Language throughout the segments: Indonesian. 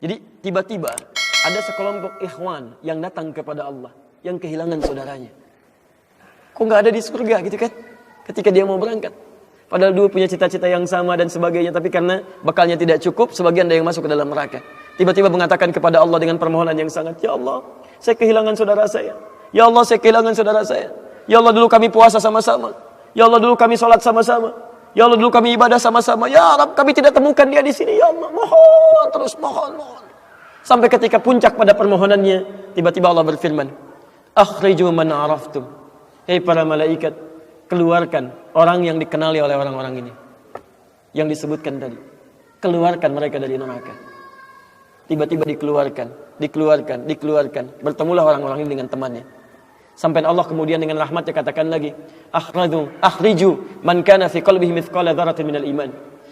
Jadi tiba-tiba ada sekelompok ikhwan yang datang kepada Allah, yang kehilangan saudaranya. Kok nggak ada di surga gitu kan? Ketika dia mau berangkat. Padahal dua punya cita-cita yang sama dan sebagainya, tapi karena bekalnya tidak cukup, sebagian ada yang masuk ke dalam neraka. Tiba-tiba mengatakan kepada Allah dengan permohonan yang sangat, ya Allah, saya kehilangan saudara saya. Ya Allah, saya kehilangan saudara saya. Ya Allah, dulu kami puasa sama-sama. Ya Allah, dulu kami sholat sama-sama. Ya Allah, dulu kami ibadah sama-sama. Ya Rabb, kami tidak temukan dia di sini. Ya Allah, mohon, terus mohon. Sampai ketika puncak pada permohonannya, tiba-tiba Allah berfirman, akhriju man araftum. Hei para malaikat, keluarkan orang yang dikenali oleh orang-orang ini, yang disebutkan tadi. Keluarkan mereka dari neraka. Tiba-tiba dikeluarkan. Bertemulah orang-orang ini dengan temannya. Sampai Allah kemudian dengan rahmatnya katakan lagi, akhriju man kana fi qalbihi mithqala dzarratin minal iman.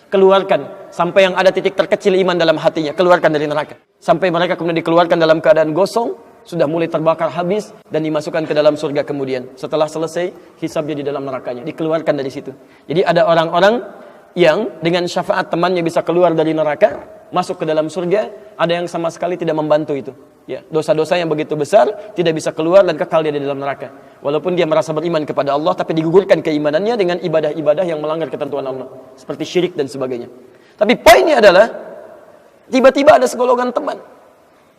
Keluarkan sampai yang ada titik terkecil iman dalam hatinya, keluarkan dari neraka. Sampai mereka kemudian dikeluarkan dalam keadaan gosong, sudah mulai terbakar habis dan dimasukkan ke dalam surga kemudian. Setelah selesai hisabnya di dalam nerakanya, dikeluarkan dari situ. Jadi ada orang-orang yang dengan syafaat temannya bisa keluar dari neraka, masuk ke dalam surga, ada yang sama sekali tidak membantu itu. Ya, dosa-dosa yang begitu besar tidak bisa keluar dan kekal dia di dalam neraka. Walaupun dia merasa beriman kepada Allah, tapi digugurkan keimanannya dengan ibadah-ibadah yang melanggar ketentuan Allah, seperti syirik dan sebagainya. Tapi poinnya adalah tiba-tiba ada segolongan teman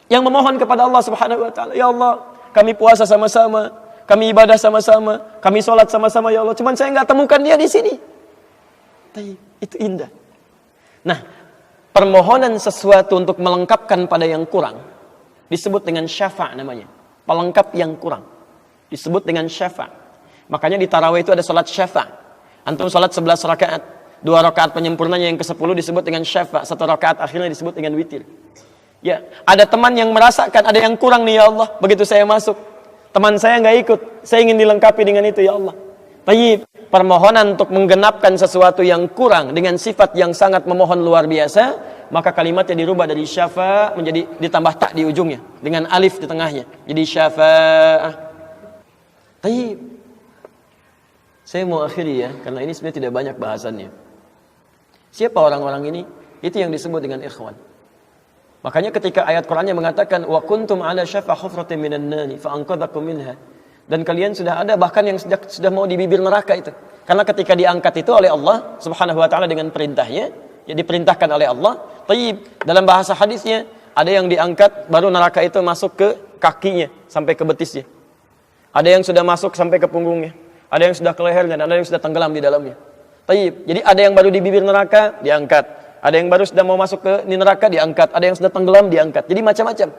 yang memohon kepada Allah Subhanahu wa taala, ya Allah, kami puasa sama-sama, kami ibadah sama-sama, kami sholat sama-sama ya Allah, cuman saya nggak temukan dia di sini. Tapi itu indah. Nah, permohonan sesuatu untuk melengkapkan pada yang kurang disebut dengan syafa' namanya. Pelengkap yang kurang disebut dengan syafa'. Makanya di tarawih itu ada salat syafa'. Antum salat 11 rakaat, 2 rakaat penyempurnanya yang ke-10 disebut dengan syafa', 1 rakaat akhirnya disebut dengan witir. Ya, ada teman yang merasakan ada yang kurang nih ya Allah, begitu saya masuk. Teman saya nggak ikut, saya ingin dilengkapi dengan itu ya Allah. Tayyib, permohonan untuk menggenapkan sesuatu yang kurang dengan sifat yang sangat memohon luar biasa, maka kalimatnya dirubah dari syafa' menjadi ditambah tak di ujungnya dengan alif di tengahnya. Jadi syafa'ah. Tayyib. Saya mau akhiri ya, karena ini sebenarnya tidak banyak bahasannya. Siapa orang-orang ini? Itu yang disebut dengan ikhwan. Makanya ketika ayat Qur'annya mengatakan wa kuntum ala syafa hufratin minan nari fa anqadhakum minha. Dan kalian sudah ada bahkan yang sudah mau di bibir neraka itu. Karena ketika diangkat itu oleh Allah Subhanahu wa taala dengan perintahnya, ya diperintahkan oleh Allah. Tayyib, dalam bahasa hadisnya ada yang diangkat baru neraka itu masuk ke kakinya sampai ke betisnya. Ada yang sudah masuk sampai ke punggungnya. Ada yang sudah ke lehernya dan ada yang sudah tenggelam di dalamnya. Tayyib. Jadi ada yang baru di bibir neraka diangkat. Ada yang baru sudah mau masuk ke neraka diangkat, ada yang sudah tenggelam diangkat. Jadi macam-macam.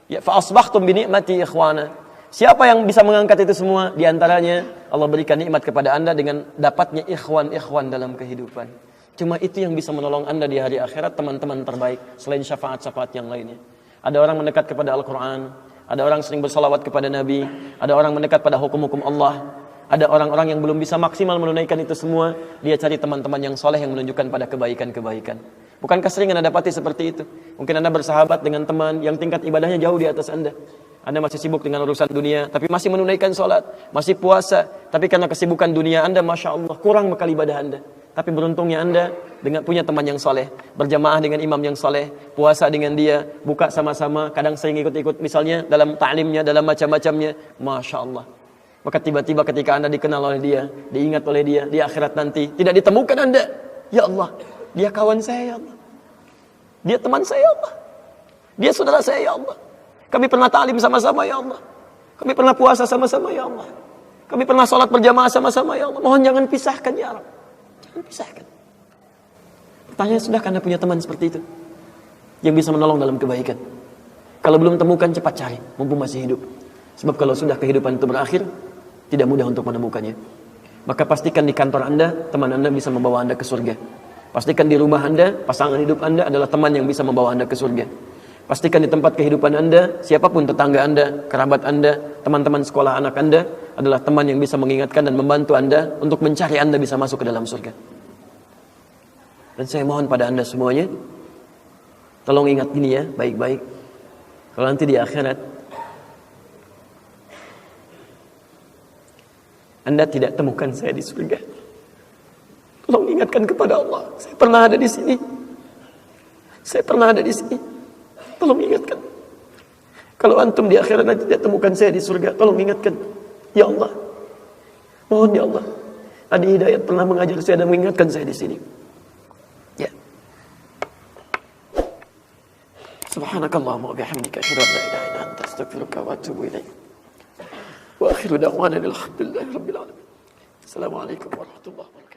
Ya, fa asbahtum bi ni'mati ikhwana. Siapa yang bisa mengangkat itu semua? Di antaranya Allah berikan nikmat kepada Anda dengan dapatnya ikhwan-ikhwan dalam kehidupan. Cuma itu yang bisa menolong Anda di hari akhirat, teman-teman terbaik selain syafaat-syafaat yang lainnya. Ada orang mendekat kepada Al-Qur'an, ada orang sering bersalawat kepada Nabi, ada orang mendekat pada hukum-hukum Allah. Ada orang-orang yang belum bisa maksimal menunaikan itu semua, dia cari teman-teman yang soleh yang menunjukkan pada kebaikan-kebaikan. Bukankah sering Anda dapati seperti itu? Mungkin Anda bersahabat dengan teman yang tingkat ibadahnya jauh di atas Anda. Anda masih sibuk dengan urusan dunia, tapi masih menunaikan sholat, masih puasa. Tapi karena kesibukan dunia Anda, Masya Allah, kurang bekal ibadah Anda. Tapi beruntungnya Anda dengan punya teman yang soleh, berjamaah dengan imam yang soleh, puasa dengan dia, buka sama-sama, kadang sering ikut-ikut misalnya dalam ta'limnya, dalam macam-macamnya. Masya Allah. Maka tiba-tiba ketika Anda dikenal oleh dia, diingat oleh dia, di akhirat nanti tidak ditemukan Anda. Ya Allah, dia kawan saya ya Allah. Dia teman saya ya Allah. Dia saudara saya ya Allah. Kami pernah ta'lim sama-sama ya Allah. Kami pernah puasa sama-sama ya Allah. Kami pernah sholat berjamaah sama-sama ya Allah. Mohon jangan pisahkan ya Allah. Jangan pisahkan. Pertanyaan, sudahkah Anda punya teman seperti itu? Yang bisa menolong dalam kebaikan? Kalau belum temukan, cepat cari, mumpung masih hidup. Sebab kalau sudah kehidupan itu berakhir, tidak mudah untuk menemukannya. Maka pastikan di kantor Anda, teman Anda bisa membawa Anda ke surga. Pastikan di rumah Anda, pasangan hidup Anda adalah teman yang bisa membawa Anda ke surga. Pastikan di tempat kehidupan Anda, siapapun tetangga Anda, kerabat Anda, teman-teman sekolah anak Anda adalah teman yang bisa mengingatkan dan membantu Anda untuk mencari Anda bisa masuk ke dalam surga. Dan saya mohon pada Anda semuanya, tolong ingat gini ya, baik-baik. Kalau nanti di akhirat Anda tidak temukan saya di surga, tolong ingatkan kepada Allah, saya pernah ada di sini. Saya pernah ada di sini. Tolong ingatkan. Kalau antum di akhirat nanti tidak temukan saya di surga, tolong ingatkan. Ya Allah. Mohon ya Allah. Adi Hidayat pernah mengajar saya dan mengingatkan saya di sini. Ya. Subhanakallahumma wa bihamdika asyhadu an la ilaha illa anta astaghfiruka wa atubu ilaik. Wa akhiru da'wana alhamdulillahi rabbil alamin. Assalamualaikum warahmatullahi wabarakatuh.